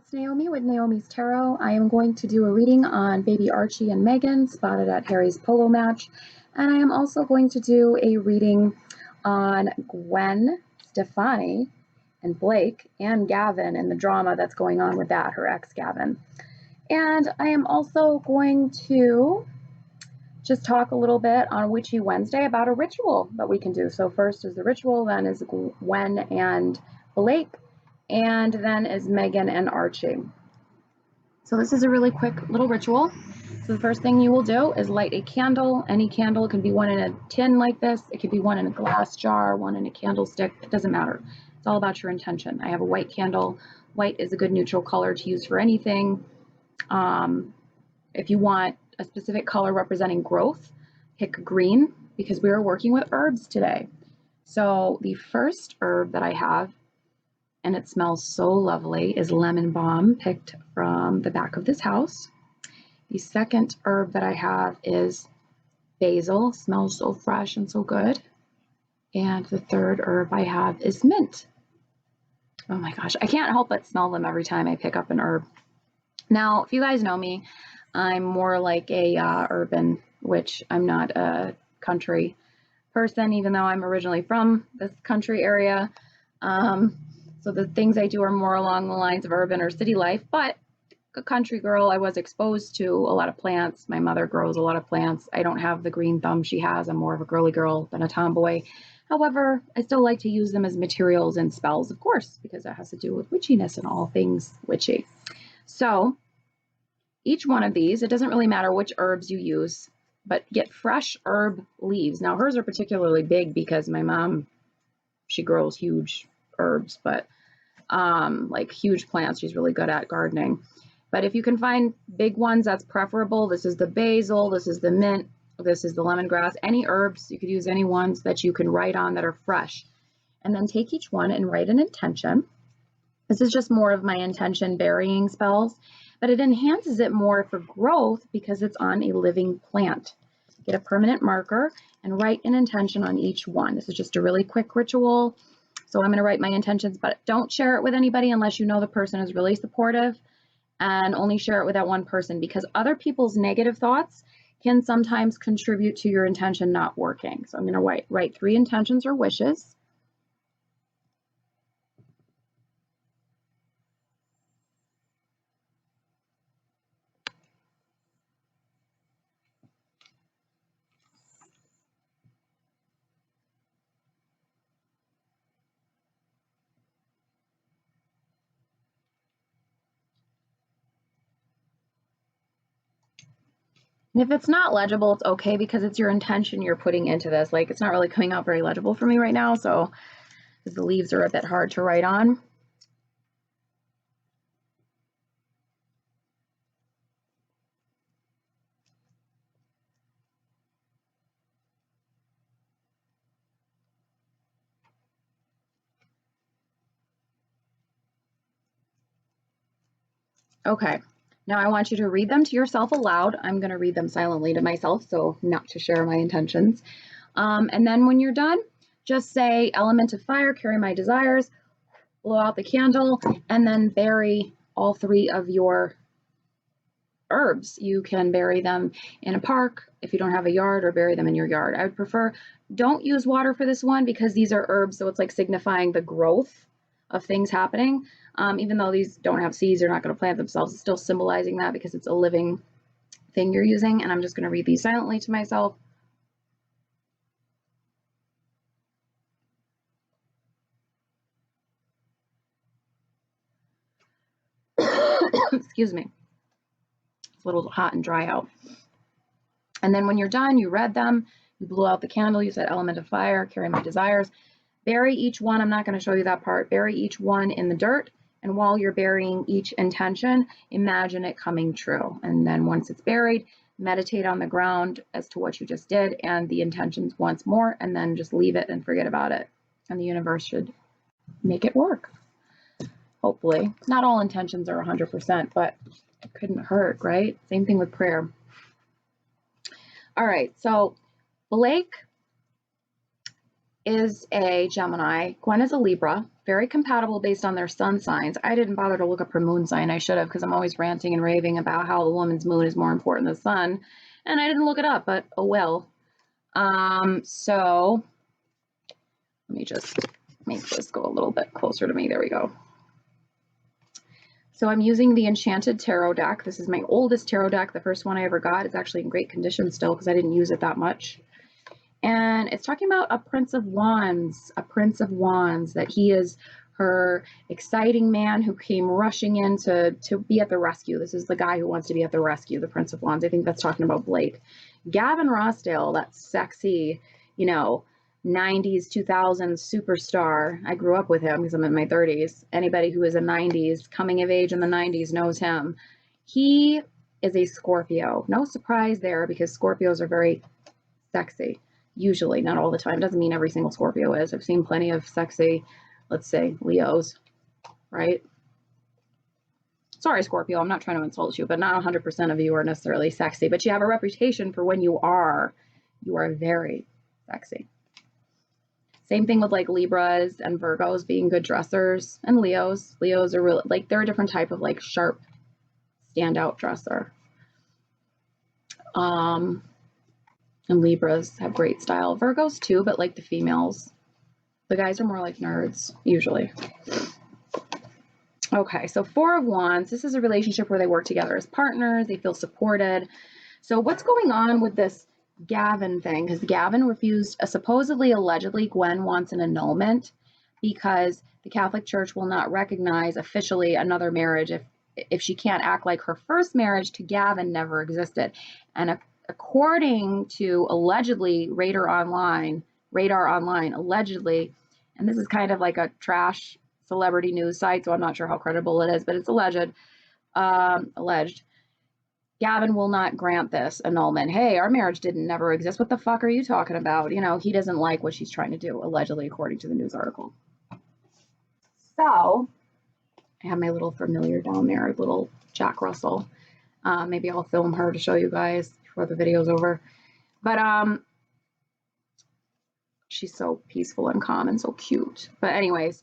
It's Naomi with Naomi's Tarot. I am going to do a reading on baby Archie and Meghan, spotted at Harry's polo match. And I am also going to do a reading on Gwen, Stefani, and Blake, and Gavin, and the drama that's going on with that, her ex Gavin. And I am also going to just talk a little bit on Witchy Wednesday about a ritual that we can do. So first is the ritual, then is Gwen and Blake, and then is Meghan and Archie. So this is a really quick little ritual. So the first thing you will do is light a candle. Any candle. It can be one in a tin like this. It could be one in a glass jar, one in a candlestick. It doesn't matter. It's all about your intention. I have a white candle. White is a good neutral color to use for anything. If you want a specific color representing growth, pick green, because we are working with herbs today. So the first herb that I have, and it smells so lovely, is lemon balm, picked from the back of this house. The second herb that I have is basil, smells so fresh and so good. And the third herb I have is mint. Oh my gosh, I can't help but smell them every time I pick up an herb. Now, if you guys know me, I'm more like a urban witch. I'm not a country person, even though I'm originally from this country area. So the things I do are more along the lines of urban or city life, but a country girl, I was exposed to a lot of plants. My mother grows a lot of plants. I don't have the green thumb she has. I'm more of a girly girl than a tomboy. However, I still like to use them as materials and spells, of course, because that has to do with witchiness and all things witchy. So each one of these, it doesn't really matter which herbs you use, but get fresh herb leaves. Now hers are particularly big because my mom, she grows huge herbs, but like huge plants. She's really good at gardening. But if you can find big ones, that's preferable. This is the basil, this is the mint, this is the lemongrass. Any herbs, you could use any ones that you can write on that are fresh. And then take each one and write an intention. This is just more of my intention burying spells, but it enhances it more for growth because it's on a living plant. Get a permanent marker and write an intention on each one. This is just a really quick ritual. So I'm going to write my intentions, but don't share it with anybody unless you know the person is really supportive, and only share it with that one person, because other people's negative thoughts can sometimes contribute to your intention not working. So I'm going to write 3 intentions or wishes. And if it's not legible, it's okay, because it's your intention you're putting into this. Like, it's not really coming out very legible for me right now, so because the leaves are a bit hard to write on. Okay, now I want you to read them to yourself aloud. I'm going to read them silently to myself, so not to share my intentions. And then when you're done, just say, element of fire, carry my desires, blow out the candle, and then bury all 3 of your herbs. You can bury them in a park if you don't have a yard, or bury them in your yard. I would prefer, don't use water for this one, because these are herbs, so it's like signifying the growth of things happening. Even though these don't have seeds, they're not going to plant themselves. It's still symbolizing that because it's a living thing you're using. And I'm just going to read these silently to myself. Excuse me. It's a little hot and dry out. And then when you're done, you read them, you blew out the candle, you said element of fire, carry my desires. Bury each one. I'm not going to show you that part. Bury each one in the dirt. And while you're burying each intention, imagine it coming true. And then once it's buried, meditate on the ground as to what you just did and the intentions once more, and then just leave it and forget about it. And the universe should make it work. Hopefully. Not all intentions are 100%, but it couldn't hurt, right? Same thing with prayer. All right, so Blake, is a Gemini. Gwen is a Libra. Very compatible based on their sun signs. I didn't bother to look up her moon sign. I should have, because I'm always ranting and raving about how the woman's moon is more important than the sun. And I didn't look it up, but oh well. So let me just make this go a little bit closer to me. There we go. So I'm using the Enchanted Tarot deck. This is my oldest tarot deck. The first one I ever got. It's actually in great condition still because I didn't use it that much. And it's talking about a Prince of Wands, that he is her exciting man who came rushing in to be at the rescue. This is the guy who wants to be at the rescue, the Prince of Wands. I think that's talking about Blake. Gavin Rossdale, that sexy, 90s, 2000s superstar. I grew up with him because I'm in my 30s. Anybody who is a 90s, coming of age in the 90s knows him. He is a Scorpio. No surprise there because Scorpios are very sexy. Usually, not all the time. Doesn't mean every single Scorpio is. I've seen plenty of sexy, let's say, Leos, right? Sorry, Scorpio, I'm not trying to insult you, but not 100% of you are necessarily sexy, but you have a reputation for when you are very sexy. Same thing with like Libras and Virgos being good dressers, and Leos. Leos are really, like, they're a different type of like sharp, standout dresser. And Libras have great style. Virgos too, but like the females. The guys are more like nerds, usually. Okay, so Four of Wands. This is a relationship where they work together as partners. They feel supported. So what's going on with this Gavin thing? Because Gavin refused, supposedly, allegedly, Gwen wants an annulment because the Catholic Church will not recognize officially another marriage if she can't act like her first marriage to Gavin never existed. And according to allegedly Radar Online, allegedly, and this is kind of like a trash celebrity news site, so I'm not sure how credible it is, but it's alleged. Gavin will not grant this annulment. Hey, our marriage didn't never exist. What the fuck are you talking about? He doesn't like what she's trying to do, allegedly, according to the news article. So I have my little familiar down there, little Jack Russell. Maybe I'll film her to show you guys before the video's over. But she's so peaceful and calm and so cute. But anyways,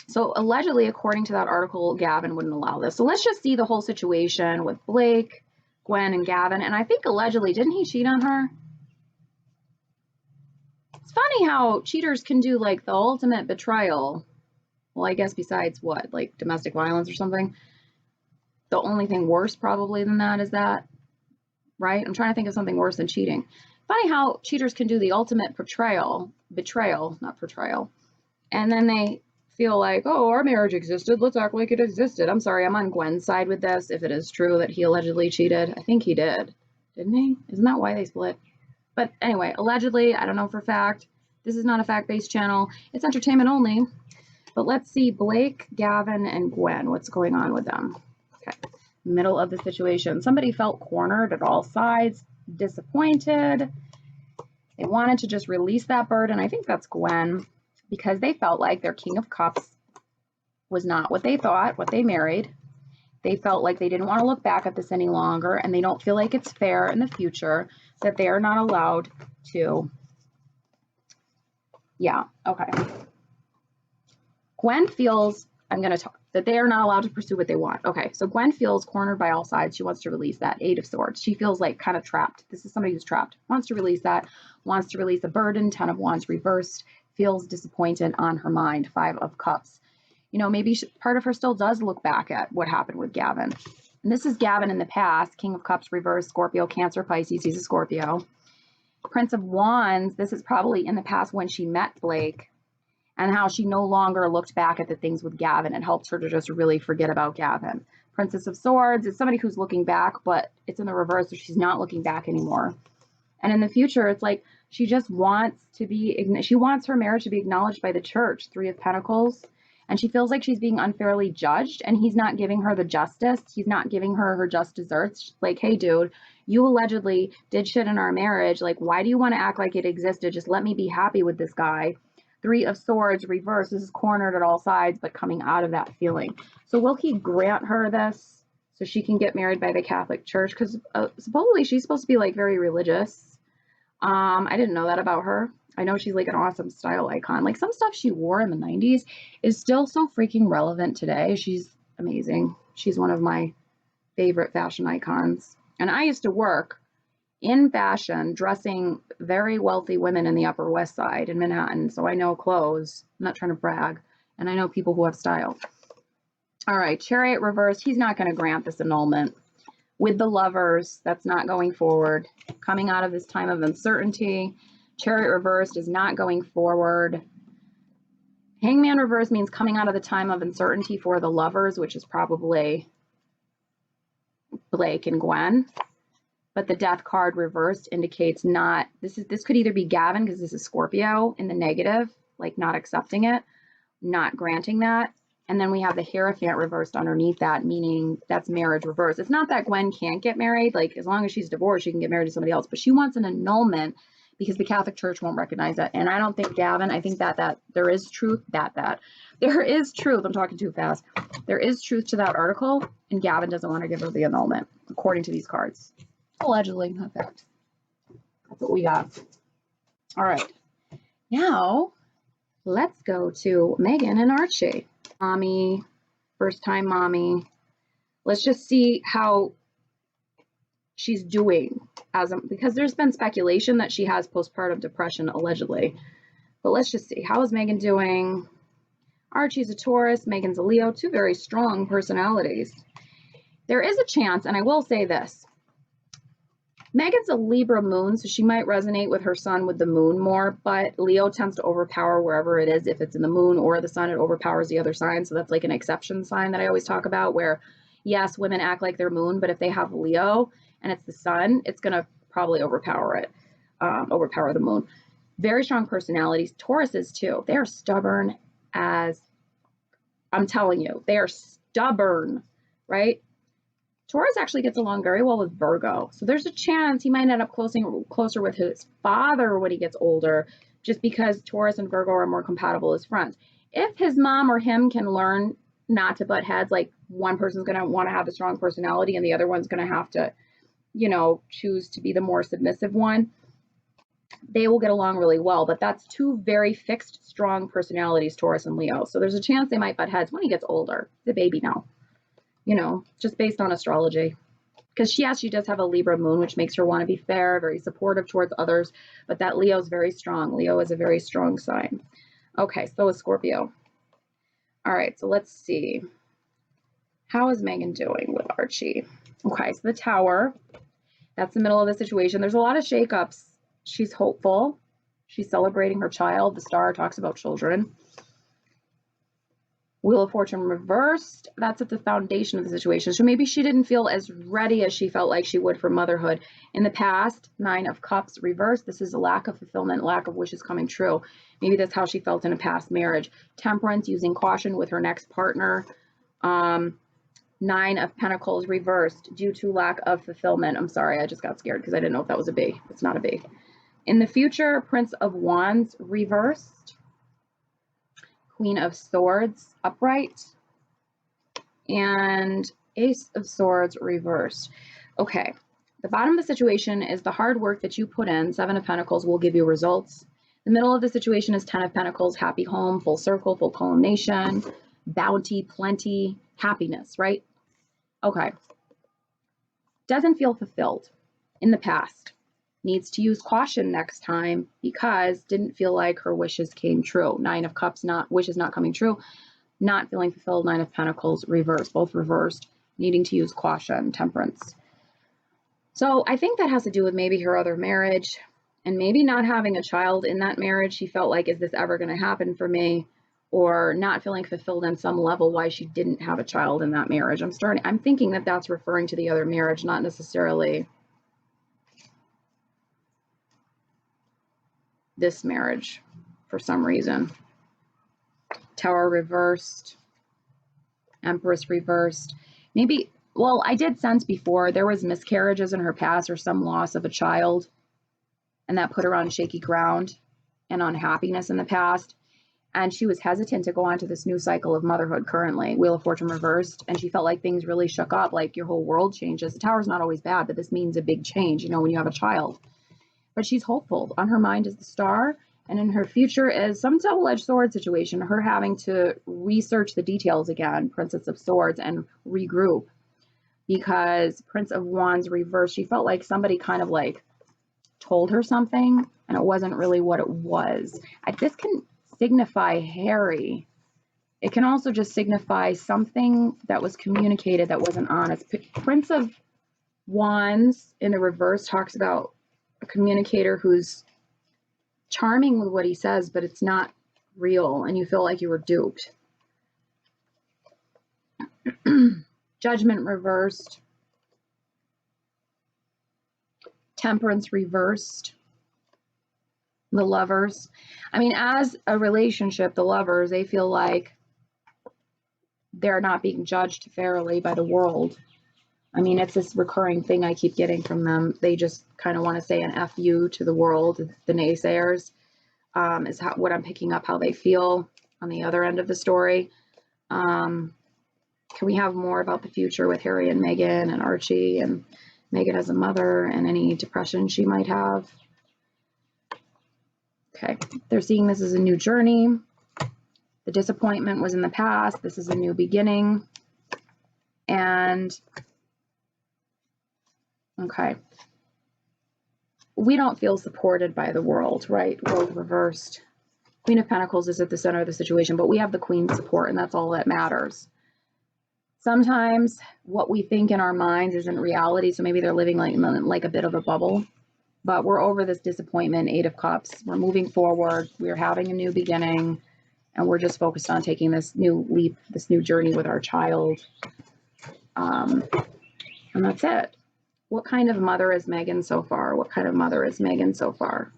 so allegedly, according to that article, Gavin wouldn't allow this. So let's just see the whole situation with Blake, Gwen, and Gavin. And I think allegedly, didn't he cheat on her? It's funny how cheaters can do like the ultimate betrayal. Well, I guess besides what, like domestic violence or something. The only thing worse probably than that is that, right? I'm trying to think of something worse than cheating. Funny how cheaters can do the ultimate betrayal, not portrayal. And then they feel like, oh, our marriage existed. Let's act like it existed. I'm sorry, I'm on Gwen's side with this. If it is true that he allegedly cheated, I think he did. Didn't he? Isn't that why they split? But anyway, allegedly, I don't know for a fact. This is not a fact-based channel. It's entertainment only. But let's see Blake, Gavin, and Gwen. What's going on with them? Okay. Middle of the situation. Somebody felt cornered at all sides, disappointed. They wanted to just release that burden. I think that's Gwen, because they felt like their King of Cups was not what they thought, what they married. They felt like they didn't want to look back at this any longer, and they don't feel like it's fair in the future that they are not allowed to. Yeah, okay. Gwen feels, I'm going to talk, that they are not allowed to pursue what they want. Okay, so Gwen feels cornered by all sides. She wants to release that. Eight of Swords. She feels like kind of trapped. This is somebody who's trapped. Wants to release that. Wants to release a burden. 10 of Wands reversed. Feels disappointed on her mind. 5 of Cups. Maybe part of her still does look back at what happened with Gavin. And this is Gavin in the past. King of Cups reversed. Scorpio, Cancer, Pisces. He's a Scorpio. Prince of Wands. This is probably in the past when she met Blake, and how she no longer looked back at the things with Gavin. It helped her to just really forget about Gavin. Princess of Swords is somebody who's looking back, but it's in the reverse, so she's not looking back anymore. And in the future, it's like she just wants she wants her marriage to be acknowledged by the church. 3 of Pentacles. And she feels like she's being unfairly judged, and he's not giving her the justice. He's not giving her her just desserts. Like, hey, dude, you allegedly did shit in our marriage. Like, why do you want to act like it existed? Just let me be happy with this guy. 3 of Swords reversed. This is cornered at all sides, but coming out of that feeling. So will he grant her this so she can get married by the Catholic Church? Because supposedly she's supposed to be like very religious. I didn't know that about her. I know she's like an awesome style icon. Like some stuff she wore in the 90s is still so freaking relevant today. She's amazing. She's one of my favorite fashion icons. And I used to work in fashion dressing very wealthy women in the Upper West Side in Manhattan. So I know clothes. I'm not trying to brag. And I know people who have style. All right, Chariot reversed. He's not going to grant this annulment. With the Lovers, that's not going forward. Coming out of this time of uncertainty. Chariot reversed is not going forward. Hangman reversed means coming out of the time of uncertainty for the Lovers, which is probably Blake and Gwen. But the Death card reversed indicates not, this could either be Gavin, because this is Scorpio in the negative, like not accepting it, not granting that. And then we have the Hierophant reversed underneath that, meaning that's marriage reversed. It's not that Gwen can't get married. Like, as long as she's divorced, she can get married to somebody else. But she wants an annulment because the Catholic Church won't recognize it. And I don't think Gavin, I think that there is truth, there is truth. I'm talking too fast. There is truth to that article, and Gavin doesn't want to give her the annulment, according to these cards. Allegedly, not fact. That's what we got. All right. Now, let's go to Meghan and Archie. Mommy, first time mommy. Let's just see how she's doing because there's been speculation that she has postpartum depression allegedly. But let's just see. How is Meghan doing? Archie's a Taurus, Meghan's a Leo, two very strong personalities. There is a chance, and I will say this. Meghan's a Libra moon, so she might resonate with her sun with the moon more, but Leo tends to overpower wherever it is. If it's in the moon or the sun, it overpowers the other sign. So that's like an exception sign that I always talk about where, yes, women act like they're moon, but if they have Leo and it's the sun, it's going to probably overpower it, overpower the moon. Very strong personalities. Tauruses too. They are stubborn as, I'm telling you, they are stubborn, right? Taurus actually gets along very well with Virgo. So there's a chance he might end up closer with his father when he gets older, just because Taurus and Virgo are more compatible as friends. If his mom or him can learn not to butt heads, like one person's going to want to have a strong personality and the other one's going to have to, choose to be the more submissive one, they will get along really well. But that's two very fixed, strong personalities, Taurus and Leo. So there's a chance they might butt heads when he gets older. The baby now. Just based on astrology. Because she does have a Libra moon, which makes her want to be fair, very supportive towards others. But that Leo is very strong. Leo is a very strong sign. Okay, so is Scorpio. All right, so let's see. How is Meghan doing with Archie? Okay, so the Tower. That's the middle of the situation. There's a lot of shakeups. She's hopeful. She's celebrating her child. The Star talks about children. Wheel of Fortune reversed. That's at the foundation of the situation. So maybe she didn't feel as ready as she felt like she would for motherhood in the past. 9 of Cups reversed. This is a lack of fulfillment, lack of wishes coming true. Maybe that's how she felt in a past marriage. Temperance, using caution with her next partner. 9 of Pentacles reversed due to lack of fulfillment. I'm sorry, I just got scared because I didn't know if that was a B. It's not a B. In the future, Prince of Wands reversed. Queen of Swords upright, and Ace of Swords reversed. Okay, the bottom of the situation is the hard work that you put in. 7 of Pentacles will give you results. The middle of the situation is 10 of Pentacles, happy home, full circle, full culmination, bounty, plenty, happiness, right? Okay. Doesn't feel fulfilled in the past. Needs to use caution next time because didn't feel like her wishes came true. 9 of Cups, wishes not coming true. Not feeling fulfilled. 9 of Pentacles reversed, both reversed. Needing to use caution, Temperance. So I think that has to do with maybe her other marriage and maybe not having a child in that marriage. She felt like, is this ever going to happen for me? Or not feeling fulfilled on some level why she didn't have a child in that marriage. I'm thinking that that's referring to the other marriage, not necessarily this marriage for some reason. Tower reversed. Empress reversed. Maybe, well, I did sense before there was miscarriages in her past or some loss of a child, and that put her on shaky ground and unhappiness in the past. And she was hesitant to go on to this new cycle of motherhood currently. Wheel of Fortune reversed, and she felt like things really shook up, like your whole world changes. The Tower's not always bad, but this means a big change, when you have a child. but she's hopeful. On her mind is the Star, and in her future is some double-edged sword situation, her having to research the details again, Princess of Swords, and regroup, because Prince of Wands reversed, she felt like somebody kind of like told her something, and it wasn't really what it was. This can signify Harry. It can also just signify something that was communicated that wasn't honest. Prince of Wands in the reverse talks about a communicator who's charming with what he says, but it's not real, and you feel like you were duped. Judgment reversed. Temperance reversed. The Lovers. I mean, as a relationship, the Lovers, they feel like they're not being judged fairly by the world. I mean, it's this recurring thing I keep getting from them. They just kind of want to say an F you to the world, the naysayers, is what I'm picking up, how they feel on the other end of the story. Can we have more about the future with Harry and Meghan and Archie and Meghan as a mother and any depression she might have? Okay, they're seeing this as a new journey. The disappointment was in the past. This is a new beginning. And, okay. We don't feel supported by the world, right? World reversed. Queen of Pentacles is at the center of the situation, but we have the Queen's support, and that's all that matters. Sometimes what we think in our minds isn't reality, so maybe they're living like a bit of a bubble. But we're over this disappointment, 8 of Cups. We're moving forward. We're having a new beginning. And we're just focused on taking this new leap, this new journey with our child. And that's it. What kind of mother is Meghan so far? What kind of mother is Meghan so far?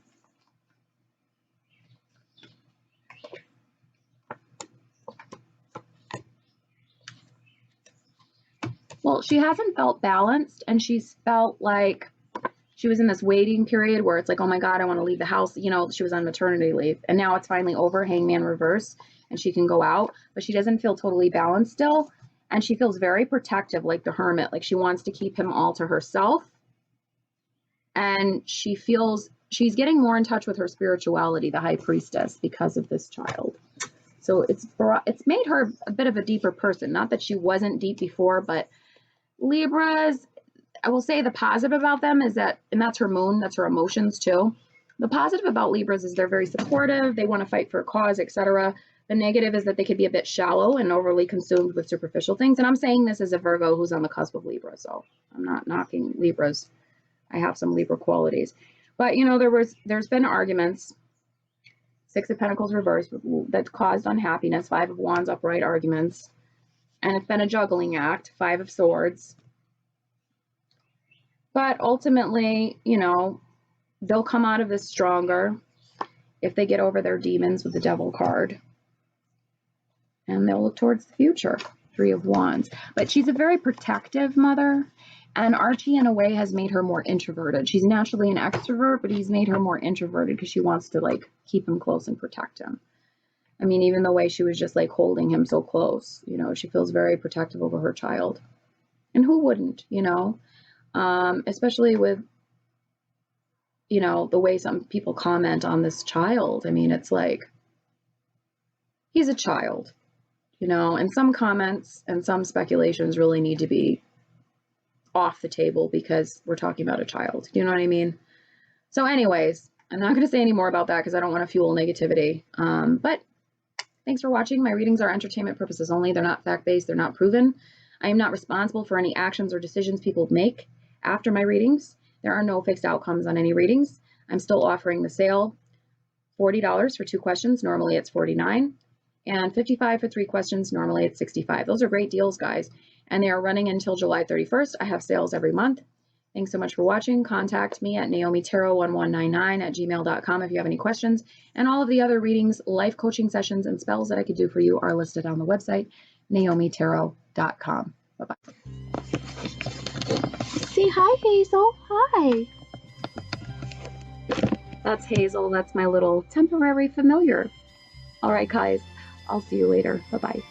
Well, she hasn't felt balanced, and she's felt like she was in this waiting period where it's like, oh my God, I want to leave the house. You know, she was on maternity leave, and now it's finally over, Hangman reverse, and she can go out, but she doesn't feel totally balanced still. And she feels very protective, like the Hermit, like she wants to keep him all to herself. And she feels she's getting more in touch with her spirituality, the High Priestess, because of this child. So it's made her a bit of a deeper person. Not that she wasn't deep before, but Libras, I will say the positive about them is that, and that's her moon, that's her emotions too. The positive about Libras is they're very supportive, they want to fight for a cause, etc. The negative is that they could be a bit shallow and overly consumed with superficial things. And I'm saying this as a Virgo who's on the cusp of Libra, so I'm not knocking Libras. I have some Libra qualities. But, you know, there's been arguments, 6 of Pentacles reversed, that caused unhappiness, 5 of Wands upright arguments. And it's been a juggling act, 5 of Swords. But ultimately, you know, they'll come out of this stronger if they get over their demons with the Devil card. And they'll look towards the future, 3 of Wands. But she's a very protective mother. And Archie, in a way, has made her more introverted. She's naturally an extrovert, but he's made her more introverted because she wants to, like, keep him close and protect him. I mean, even the way she was just, like, holding him so close, you know, she feels very protective over her child. And who wouldn't, you know? Especially with, you know, the way some people comment on this child. I mean, it's like, he's a child, you know, and some comments and some speculations really need to be off the table because we're talking about a child. You know what I mean? So anyways, I'm not going to say any more about that because I don't want to fuel negativity. But thanks for watching. My readings are entertainment purposes only. They're not fact-based. They're not proven. I am not responsible for any actions or decisions people make after my readings. There are no fixed outcomes on any readings. I'm still offering the sale, $40 for 2 questions. Normally it's $49, and $55 for 3 questions. Normally it's $65. Those are great deals, guys. And they are running until July 31st. I have sales every month. Thanks so much for watching. Contact me at naomitarot1199@gmail.com if you have any questions. And all of the other readings, life coaching sessions, and spells that I could do for you are listed on the website, naomitarot.com. Bye-bye. Say hi, Hazel. Hi. That's Hazel. That's my little temporary familiar. All right, guys. I'll see you later. Bye-bye.